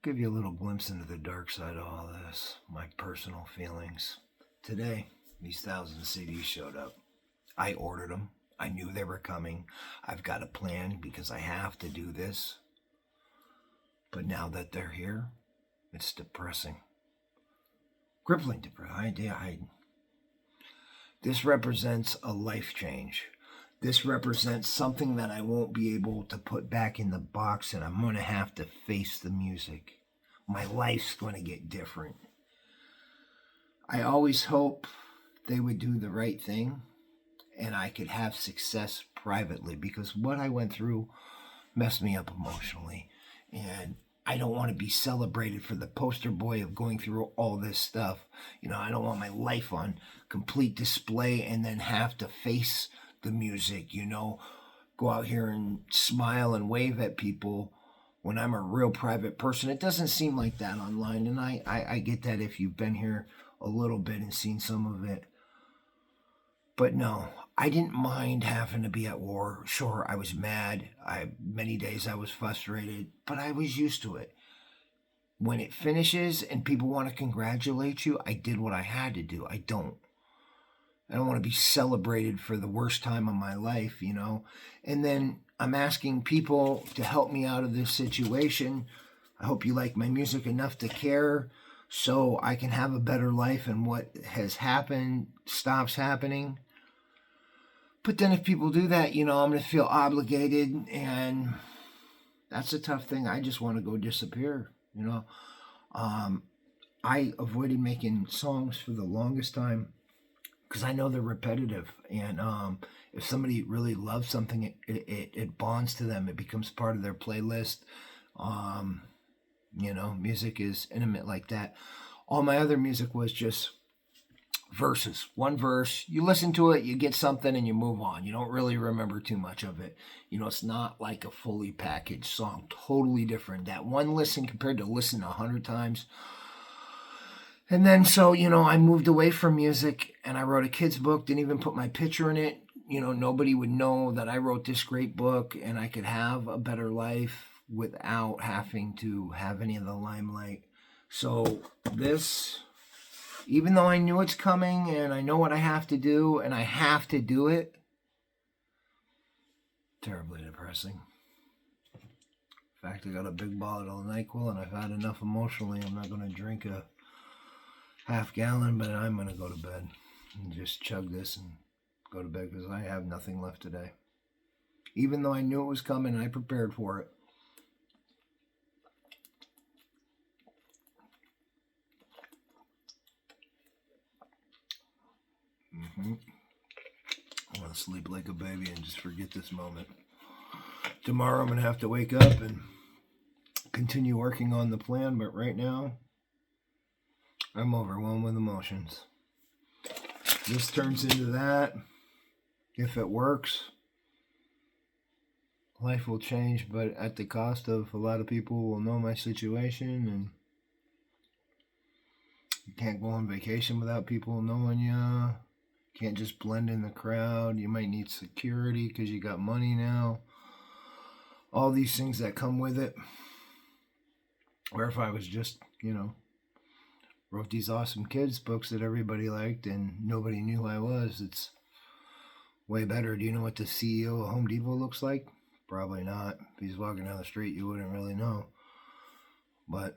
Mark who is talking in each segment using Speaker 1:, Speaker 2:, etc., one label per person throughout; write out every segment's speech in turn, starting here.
Speaker 1: Give you a little glimpse into the dark side of all this, my personal feelings. Today, these 1,000 CDs showed up. I ordered them. I knew they were coming. I've got a plan because I have to do this. But now that they're here, it's depressing. Crippling depressing. This represents a life change. This represents something that I won't be able to put back in the box, and I'm going to have to face the music. My life's going to get different. I always hope they would do the right thing and I could have success privately, because what I went through messed me up emotionally. And I don't want to be celebrated for the poster boy of going through all this stuff. I don't want my life on complete display and then have to face the music, go out here and smile and wave at people when I'm a real private person. It doesn't seem like that online, and I get that if you've been here a little bit and seen some of it. But no, I didn't mind having to be at war. Sure, I was mad. Many days I was frustrated, but I was used to it. When it finishes and people want to congratulate you, I did what I had to do. I don't want to be celebrated for the worst time of my life, And then I'm asking people to help me out of this situation. I hope you like my music enough to care so I can have a better life and what has happened stops happening. But then if people do that, I'm going to feel obligated, and that's a tough thing. I just want to go disappear, I avoided making songs for the longest time because I know they're repetitive, and if somebody really loves something, it bonds to them. It becomes part of their playlist. Music is intimate like that. All my other music was just verses. One verse, you listen to it, you get something, and you move on. You don't really remember too much of it. It's not like a fully packaged song. Totally different. That one listen compared to listen 100 times. And then, so, I moved away from music, and I wrote a kid's book, didn't even put my picture in it. Nobody would know that I wrote this great book, and I could have a better life without having to have any of the limelight. So this, even though I knew it's coming, and I know what I have to do, and I have to do it, terribly depressing. In fact, I got a big bottle of NyQuil, and I've had enough emotionally. I'm not going to drink a half gallon, but I'm going to go to bed and just chug this and go to bed because I have nothing left today. Even though I knew it was coming, I prepared for it. I want to sleep like a baby and just forget this moment. Tomorrow I'm going to have to wake up and continue working on the plan, but right now I'm overwhelmed with emotions. This turns into that. If it works, life will change, but at the cost of a lot of people will know my situation, and you can't go on vacation without people knowing you. Can't just blend in the crowd. You might need security because you got money now. All these things that come with it. Or if I was just, wrote these awesome kids books that everybody liked and nobody knew who I was, it's way better. Do you know what the CEO of Home Depot looks like? Probably not. If he's walking down the street, you wouldn't really know. But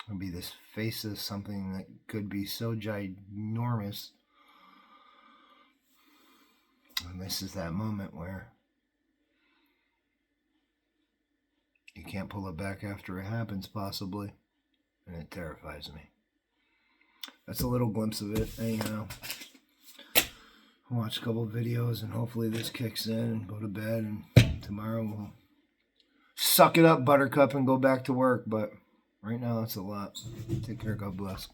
Speaker 1: it'll be this face of something that could be so ginormous. And this is that moment where you can't pull it back after it happens, possibly. And it terrifies me. That's a little glimpse of it. Anyhow, I'll watch a couple of videos and hopefully this kicks in and go to bed. And tomorrow we'll suck it up, Buttercup, and go back to work. But right now, that's a lot. Take care. God bless.